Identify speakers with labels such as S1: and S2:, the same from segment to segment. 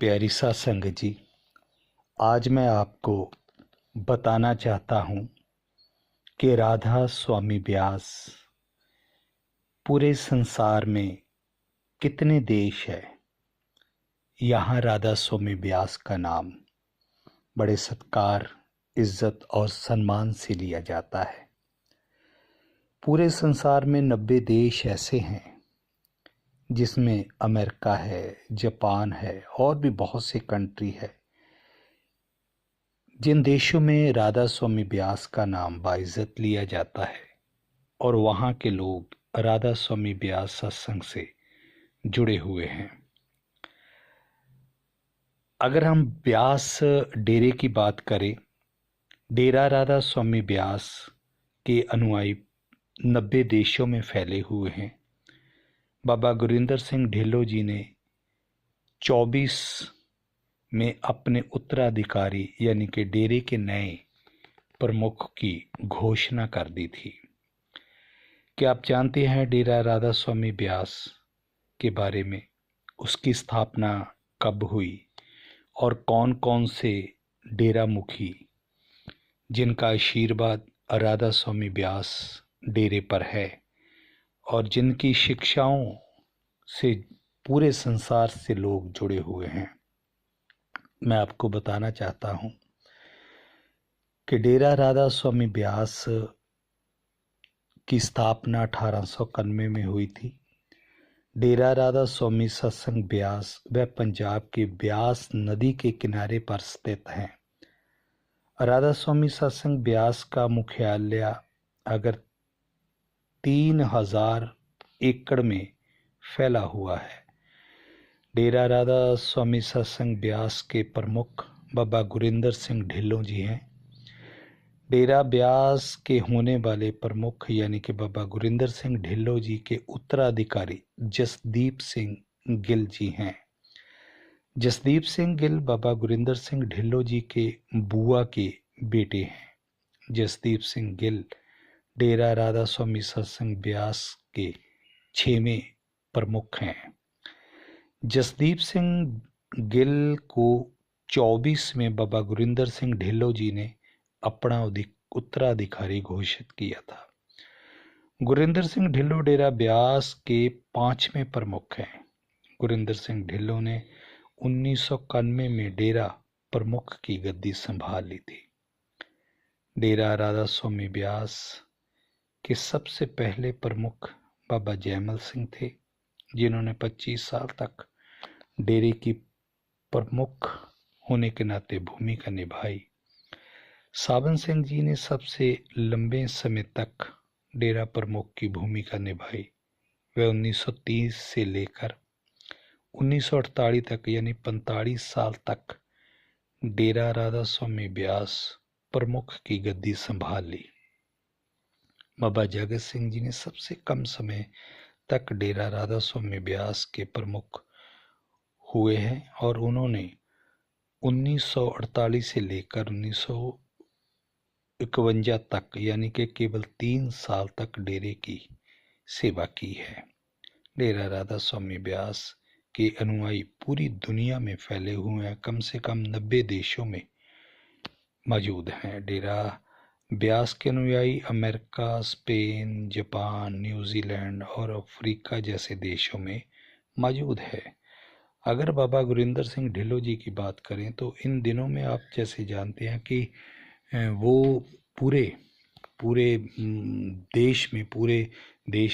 S1: प्यारी सा संगत जी, आज मैं आपको बताना चाहता हूँ कि राधा स्वामी ब्यास पूरे संसार में कितने देश है। यहाँ राधा स्वामी ब्यास का नाम बड़े सत्कार, इज्जत और सम्मान से लिया जाता है। पूरे संसार में 90 देश ऐसे हैं जिसमें अमेरिका है, जापान है और भी बहुत से कंट्री है जिन देशों में राधा स्वामी ब्यास का नाम बाइज्जत लिया जाता है और वहाँ के लोग राधा स्वामी ब्यास सत्संग से जुड़े हुए हैं। अगर हम ब्यास डेरे की बात करें, डेरा राधा स्वामी ब्यास के अनुयायी 90 देशों में फैले हुए हैं। बाबा गुरिंदर सिंह ढिल्लों जी ने 24 में अपने उत्तराधिकारी यानी कि डेरे के नए प्रमुख की घोषणा कर दी थी। क्या आप जानते हैं डेरा राधा स्वामी ब्यास के बारे में? उसकी स्थापना कब हुई और कौन कौन से डेरा मुखी जिनका आशीर्वाद राधा स्वामी ब्यास डेरे पर है और जिनकी शिक्षाओं से पूरे संसार से लोग जुड़े हुए हैं, मैं आपको बताना चाहता हूं कि डेरा राधा स्वामी ब्यास की स्थापना 1891 में हुई थी। डेरा राधा स्वामी सत्संग ब्यास वह पंजाब के ब्यास नदी के किनारे पर स्थित है। राधा स्वामी सत्संग ब्यास का मुख्यालय अगर 3000 एकड़ में फैला हुआ है। डेरा राधा स्वामी सत्संग ब्यास के प्रमुख बाबा गुरिंदर सिंह ढिल्लों जी हैं। डेरा ब्यास के होने वाले प्रमुख यानी कि बाबा गुरिंदर सिंह ढिल्लों जी के उत्तराधिकारी जसदीप सिंह गिल जी हैं। जसदीप सिंह गिल बाबा गुरिंदर सिंह ढिल्लों जी के बुआ के बेटे हैं। जसदीप सिंह गिल डेरा राधा स्वामी सत्संग ब्यास के 6वें प्रमुख हैं। जसदीप सिंह गिल को 24 में बाबा गुरिंदर सिंह ढिल्लों जी ने अपना उत्तराधिकारी घोषित किया था। गुरिंदर सिंह ढिल्लों डेरा ब्यास के 5वें प्रमुख हैं। गुरिंदर सिंह ढिल्लों ने 1991 में डेरा प्रमुख की गद्दी संभाल ली थी। डेरा राधा स्वामी ब्यास के सबसे पहले प्रमुख बाबा जयमल सिंह थे, जिन्होंने 25 साल तक डेरे की प्रमुख होने के नाते भूमिका निभाई। सावन सिंह जी ने सबसे लंबे समय तक डेरा प्रमुख की भूमिका निभाई। वह 1930 से लेकर 1948 तक यानी 45 साल तक डेरा राधा स्वामी ब्यास प्रमुख की गद्दी संभाल ली। बाबा जगत सिंह जी ने सबसे कम समय तक डेरा राधा स्वामी ब्यास के प्रमुख हुए हैं और उन्होंने 1948 से लेकर 1951 तक यानी कि केवल 3 साल तक डेरे की सेवा की है। डेरा राधा स्वामी ब्यास के अनुयायी पूरी दुनिया में फैले हुए हैं, कम से कम 90 देशों में मौजूद हैं। डेरा ब्यास के अनुयायी अमेरिका, स्पेन, जापान, न्यूजीलैंड और अफ्रीका जैसे देशों में मौजूद है। अगर बाबा गुरिंदर सिंह ढिल्लों जी की बात करें तो इन दिनों में आप जैसे जानते हैं कि वो पूरे देश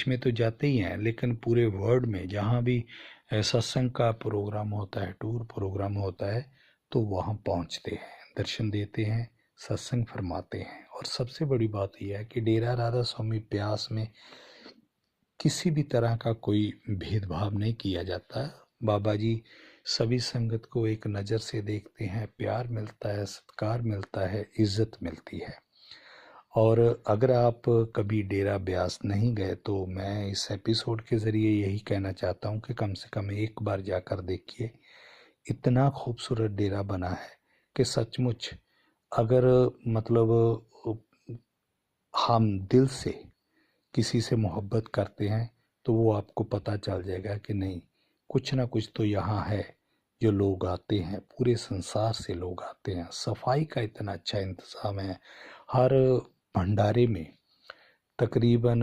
S1: में तो जाते ही हैं, लेकिन पूरे वर्ल्ड में जहाँ भी सत्संग का प्रोग्राम होता है, टूर प्रोग्राम होता है, तो वहाँ पहुँचते हैं, दर्शन देते हैं, सत्संग फरमाते हैं। और सबसे बड़ी बात यह है कि डेरा राधा स्वामी ब्यास में किसी भी तरह का कोई भेदभाव नहीं किया जाता। बाबा जी सभी संगत को एक नज़र से देखते हैं, प्यार मिलता है, सत्कार मिलता है, इज्जत मिलती है। और अगर आप कभी डेरा ब्यास नहीं गए तो मैं इस एपिसोड के ज़रिए यही कहना चाहता हूँ कि कम से कम एक बार जाकर देखिए। इतना खूबसूरत डेरा बना है कि सचमुच अगर हम दिल से किसी से मोहब्बत करते हैं तो वो आपको पता चल जाएगा कि नहीं, कुछ ना कुछ तो यहाँ है जो लोग आते हैं, पूरे संसार से लोग आते हैं। सफाई का इतना अच्छा इंतज़ाम है। हर भंडारे में तकरीबन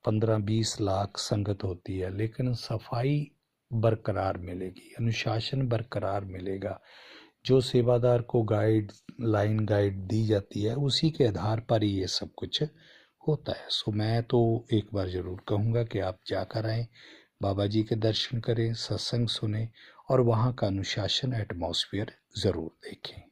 S1: 15-20 लाख संगत होती है, लेकिन सफाई बरकरार मिलेगी, अनुशासन बरकरार मिलेगा। जो सेवादार को लाइन गाइड दी जाती है, उसी के आधार पर ही ये सब कुछ होता है। सो मैं तो एक बार ज़रूर कहूँगा कि आप जाकर आएँ, बाबा जी के दर्शन करें, सत्संग सुने और वहाँ का अनुशासन एटमॉस्फेयर ज़रूर देखें।